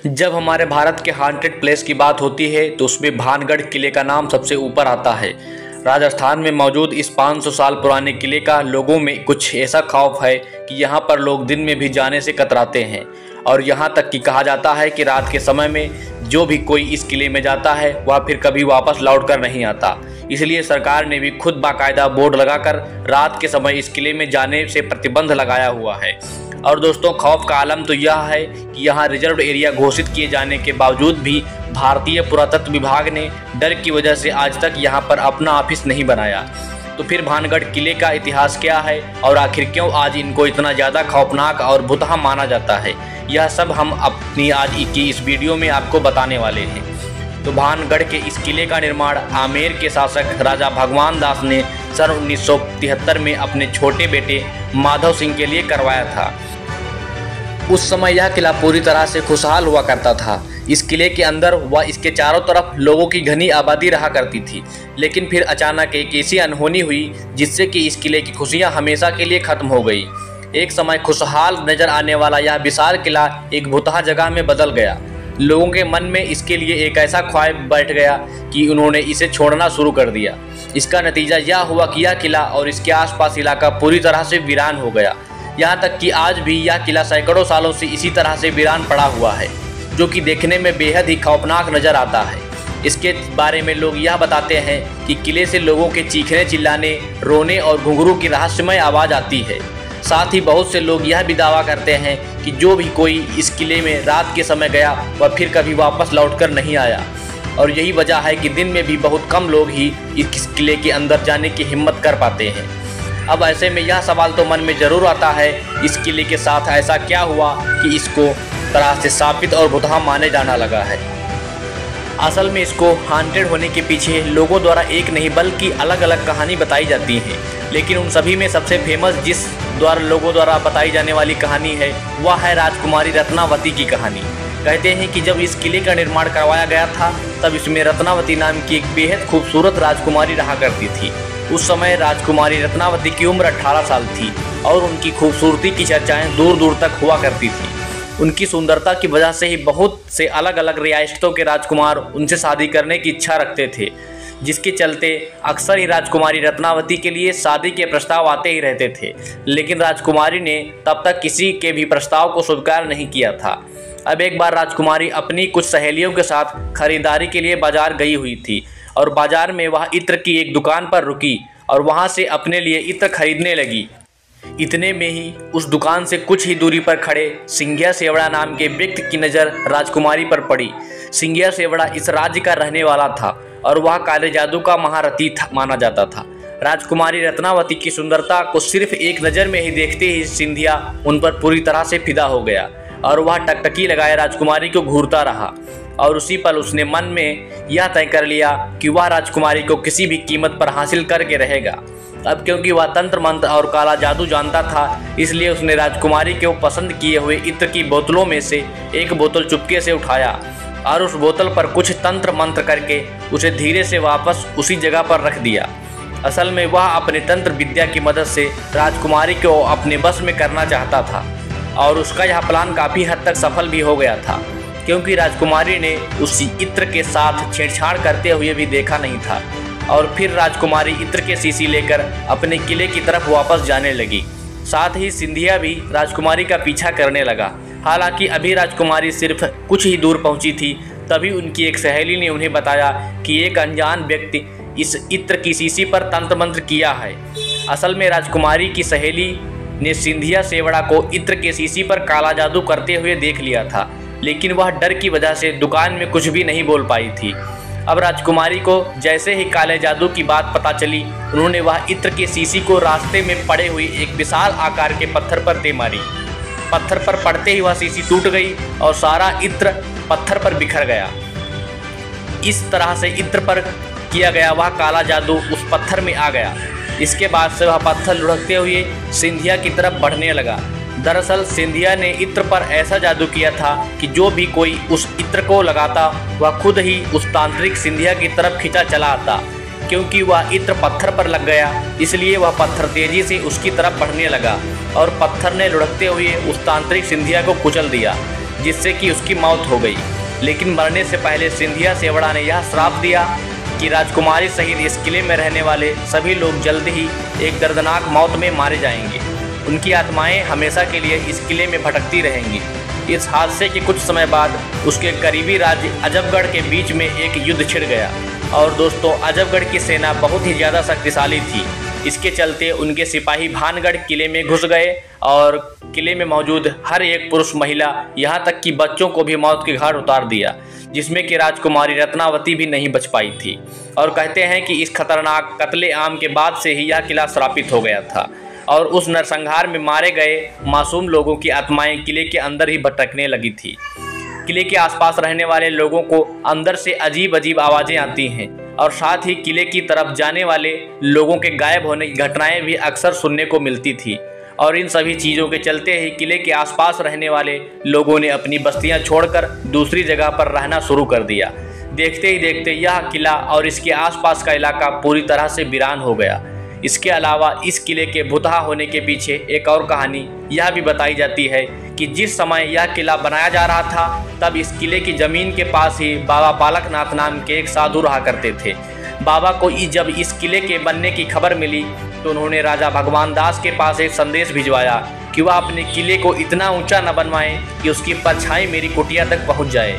जब हमारे भारत के हॉन्टेड प्लेस की बात होती है तो उसमें भानगढ़ किले का नाम सबसे ऊपर आता है। राजस्थान में मौजूद इस 500 साल पुराने किले का लोगों में कुछ ऐसा खौफ है कि यहाँ पर लोग दिन में भी जाने से कतराते हैं और यहाँ तक कि कहा जाता है कि रात के समय में जो भी कोई इस किले में जाता है वह फिर कभी वापस लौट कर नहीं आता। इसलिए सरकार ने भी खुद बाकायदा बोर्ड लगाकर रात के समय इस किले में जाने से प्रतिबंध लगाया हुआ है। और दोस्तों, खौफ का आलम तो यह है कि यहाँ रिजर्व एरिया घोषित किए जाने के बावजूद भी भारतीय पुरातत्व विभाग ने डर की वजह से आज तक यहाँ पर अपना ऑफिस नहीं बनाया। तो फिर भानगढ़ किले का इतिहास क्या है और आखिर क्यों आज इनको इतना ज़्यादा खौफनाक और भुतहा माना जाता है, यह सब हम अपनी आज की इस वीडियो में आपको बताने वाले हैं। तो भानगढ़ के इस किले का निर्माण आमेर के शासक राजा भगवान दास ने सन 1973 में अपने छोटे बेटे माधव सिंह के लिए करवाया था। उस समय यह किला पूरी तरह से खुशहाल हुआ करता था। इस किले के अंदर व इसके चारों तरफ लोगों की घनी आबादी रहा करती थी, लेकिन फिर अचानक एक ऐसी अनहोनी हुई जिससे कि इस किले की खुशियां हमेशा के लिए खत्म हो गई। एक समय खुशहाल नजर आने वाला यह विशाल किला एक भुतहा जगह में बदल गया। लोगों के मन में इसके लिए एक ऐसा ख्वाब बैठ गया कि उन्होंने इसे छोड़ना शुरू कर दिया। इसका नतीजा यह हुआ कि यह किला और इसके आसपास इलाका पूरी तरह से वीरान हो गया। यहाँ तक कि आज भी यह किला सैकड़ों सालों से इसी तरह से वीरान पड़ा हुआ है, जो कि देखने में बेहद ही खौफनाक नजर आता है। इसके बारे में लोग यह बताते हैं कि किले से लोगों के चीखने, चिल्लाने, रोने और घुंघरू की रहस्यमय आवाज़ आती है। साथ ही बहुत से लोग यह भी दावा करते हैं कि जो भी कोई इस किले में रात के समय गया वह फिर कभी वापस लौटकर नहीं आया। और यही वजह है कि दिन में भी बहुत कम लोग ही इस किले के अंदर जाने की हिम्मत कर पाते हैं। अब ऐसे में यह सवाल तो मन में ज़रूर आता है, इस किले के साथ ऐसा क्या हुआ कि इसको तरह से शापित और भुतहा माने जाना लगा है। असल में इसको हॉन्टेड होने के पीछे लोगों द्वारा एक नहीं बल्कि अलग अलग कहानी बताई जाती है, लेकिन उन सभी में सबसे फेमस जिस लोगों द्वारा बताई जाने वाली कहानी है वह है राजकुमारी रत्नावती की कहानी। कहते हैं कि जब इस किले का निर्माण करवाया गया था तब इसमें रत्नावती नाम की एक बेहद खूबसूरत राजकुमारी रहा करती थी। उस समय राजकुमारी रत्नावती की उम्र 18 साल थी और उनकी खूबसूरती की चर्चाएं दूर दूर तक हुआ करती थी। उनकी सुंदरता की वजह से ही बहुत से अलग अलग रियासतों के राजकुमार उनसे शादी करने की इच्छा रखते थे, जिसके चलते अक्सर ही राजकुमारी रत्नावती के लिए शादी के प्रस्ताव आते ही रहते थे। लेकिन राजकुमारी ने तब तक किसी के भी प्रस्ताव को स्वीकार नहीं किया था। अब एक बार राजकुमारी अपनी कुछ सहेलियों के साथ खरीदारी के लिए बाजार गई हुई थी और बाजार में वह इत्र की एक दुकान पर रुकी और वहां से अपने लिए इत्र खरीदने लगी। इतने में ही उस दुकान से कुछ ही दूरी पर खड़े सिंघिया सेवड़ा नाम के व्यक्ति की नज़र राजकुमारी पर पड़ी। सिंघिया सेवड़ा इस राज्य का रहने वाला था और वह काले जादू का महारथी माना जाता था। राजकुमारी रत्नावती की सुंदरता को सिर्फ एक नज़र में ही देखते ही सिंधिया उन पर पूरी तरह से फिदा हो गया और वह टकटकी लगाए राजकुमारी को घूरता रहा। और उसी पल उसने मन में यह तय कर लिया कि वह राजकुमारी को किसी भी कीमत पर हासिल करके रहेगा। अब क्योंकि वह तंत्र मंत्र और काला जादू जानता था, इसलिए उसने राजकुमारी को पसंद किए हुए इत्र की बोतलों में से एक बोतल चुपके से उठाया और उस बोतल पर कुछ तंत्र मंत्र करके उसे धीरे से वापस उसी जगह पर रख दिया। असल में वह अपने तंत्र विद्या की मदद से राजकुमारी को अपने बस में करना चाहता था और उसका यह प्लान काफ़ी हद तक सफल भी हो गया था, क्योंकि राजकुमारी ने उस इत्र के साथ छेड़छाड़ करते हुए भी देखा नहीं था। और फिर राजकुमारी इत्र के शीशी लेकर अपने किले की तरफ वापस जाने लगी। साथ ही सिंधिया भी राजकुमारी का पीछा करने लगा। हालांकि अभी राजकुमारी सिर्फ कुछ ही दूर पहुंची थी, तभी उनकी एक सहेली ने उन्हें बताया कि एक अनजान व्यक्ति इस इत्र की शीशी पर तंत्र मंत्र किया है। असल में राजकुमारी की सहेली ने सिंधिया सेवड़ा को इत्र के शीशी पर काला जादू करते हुए देख लिया था, लेकिन वह डर की वजह से दुकान में कुछ भी नहीं बोल पाई थी। अब राजकुमारी को जैसे ही काले जादू की बात पता चली, उन्होंने वह इत्र के शीशी को रास्ते में पड़े हुई एक विशाल आकार के पत्थर पर दे मारी। पत्थर पर पड़ते ही वह शीशी टूट गई और सारा इत्र पत्थर पर बिखर गया। इस तरह से इत्र पर किया गया वह काला जादू उस पत्थर में आ गया। इसके बाद से वह पत्थर लुढ़कते हुए सिंधिया की तरफ बढ़ने लगा। दरअसल सिंधिया ने इत्र पर ऐसा जादू किया था कि जो भी कोई उस इत्र को लगाता वह खुद ही उस तांत्रिक सिंधिया की तरफ खिंचा चला आता। क्योंकि वह इत्र पत्थर पर लग गया, इसलिए वह पत्थर तेजी से उसकी तरफ बढ़ने लगा और पत्थर ने लुढ़कते हुए उस तांत्रिक सिंधिया को कुचल दिया। जिससे कि उसकी मौत हो गई। लेकिन मरने से पहले सिंधिया सेवड़ा ने यह श्राप दिया कि राजकुमारी सहित इस किले में रहने वाले सभी लोग जल्द ही एक दर्दनाक मौत में मारे जाएंगे। उनकी आत्माएं हमेशा के लिए इस किले में भटकती रहेंगी। इस हादसे के कुछ समय बाद उसके करीबी राज्य अजबगढ़ के बीच में एक युद्ध छिड़ गया। और दोस्तों, अजबगढ़ की सेना बहुत ही ज़्यादा शक्तिशाली थी। इसके चलते उनके सिपाही भानगढ़ किले में घुस गए और किले में मौजूद हर एक पुरुष, महिला, यहाँ तक कि बच्चों को भी मौत के घाट उतार दिया, जिसमें कि राजकुमारी रत्नावती भी नहीं बच पाई थी। और कहते हैं कि इस खतरनाक कत्ले आम के बाद से ही यह किला श्रापित हो गया था और उस नरसंहार में मारे गए मासूम लोगों की आत्माएं किले के अंदर ही भटकने लगी थी। किले के आसपास रहने वाले लोगों को अंदर से अजीब अजीब आवाज़ें आती हैं और साथ ही किले की तरफ जाने वाले लोगों के गायब होने की घटनाएं भी अक्सर सुनने को मिलती थी। और इन सभी चीज़ों के चलते ही किले के आसपास रहने वाले लोगों ने अपनी बस्तियां छोड़कर दूसरी जगह पर रहना शुरू कर दिया। देखते ही देखते यह किला और इसके आसपास का इलाका पूरी तरह से वीरान हो गया। इसके अलावा इस किले के भुतहा होने के पीछे एक और कहानी यह भी बताई जाती है कि जिस समय यह किला बनाया जा रहा था, तब इस किले की ज़मीन के पास ही बाबा बालकनाथ नाम के एक साधु रहा करते थे। बाबा को जब इस किले के बनने की खबर मिली तो उन्होंने राजा भगवान दास के पास एक संदेश भिजवाया कि वह अपने किले को इतना ऊंचा न बनवाएं कि उसकी परछाई मेरी कुटिया तक पहुंच जाए।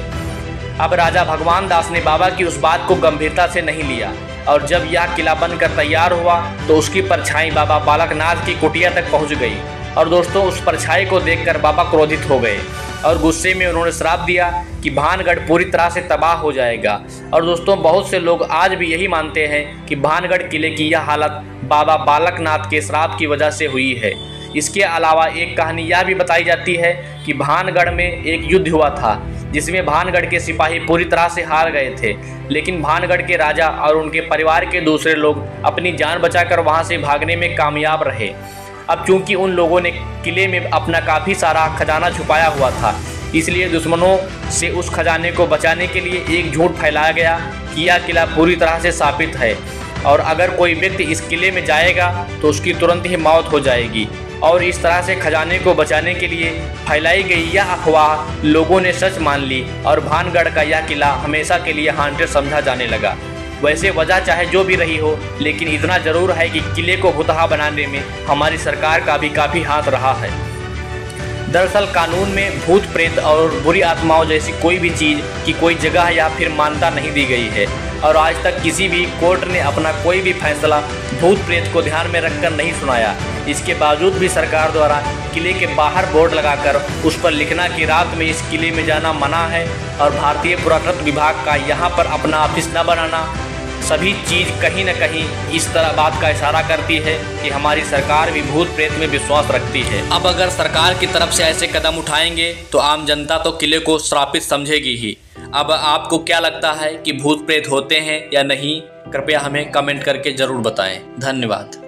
अब राजा भगवान दास ने बाबा की उस बात को गंभीरता से नहीं लिया और जब यह किला बनकर तैयार हुआ तो उसकी परछाई बाबा बालकनाथ की कुटिया तक पहुंच गई। और दोस्तों, उस परछाई को देखकर बाबा क्रोधित हो गए और गुस्से में उन्होंने श्राप दिया कि भानगढ़ पूरी तरह से तबाह हो जाएगा। और दोस्तों, बहुत से लोग आज भी यही मानते हैं कि भानगढ़ किले की यह हालत बाबा बालकनाथ के श्राप की वजह से हुई है। इसके अलावा एक कहानी यह भी बताई जाती है कि भानगढ़ में एक युद्ध हुआ था जिसमें भानगढ़ के सिपाही पूरी तरह से हार गए थे, लेकिन भानगढ़ के राजा और उनके परिवार के दूसरे लोग अपनी जान बचाकर वहां से भागने में कामयाब रहे। अब चूंकि उन लोगों ने किले में अपना काफ़ी सारा खजाना छुपाया हुआ था, इसलिए दुश्मनों से उस खजाने को बचाने के लिए एक झूठ फैलाया गया कि यह किला पूरी तरह से स्थापित है और अगर कोई व्यक्ति इस किले में जाएगा तो उसकी तुरंत ही मौत हो जाएगी। और इस तरह से खजाने को बचाने के लिए फैलाई गई यह अफवाह लोगों ने सच मान ली और भानगढ़ का यह किला हमेशा के लिए हांटेड समझा जाने लगा। वैसे वजह चाहे जो भी रही हो, लेकिन इतना ज़रूर है कि किले को भुतहा बनाने में हमारी सरकार का भी काफ़ी हाथ रहा है। दरअसल कानून में भूत प्रेत और बुरी आत्माओं जैसी कोई भी चीज़ की कोई जगह या फिर मान्यता नहीं दी गई है और आज तक किसी भी कोर्ट ने अपना कोई भी फैसला भूत प्रेत को ध्यान में रखकर नहीं सुनाया। इसके बावजूद भी सरकार द्वारा किले के बाहर बोर्ड लगाकर उस पर लिखना कि रात में इस किले में जाना मना है और भारतीय पुरातत्व विभाग का यहाँ पर अपना ऑफिस न बनाना, सभी चीज़ कहीं न कहीं इस तरह बात का इशारा करती है कि हमारी सरकार भी भूत प्रेत में विश्वास रखती है। अब अगर सरकार की तरफ से ऐसे कदम उठाएंगे तो आम जनता तो किले को श्रापित समझेगी ही। अब आपको क्या लगता है कि भूत प्रेत होते हैं या नहीं? कृपया हमें कमेंट करके ज़रूर बताएं। धन्यवाद।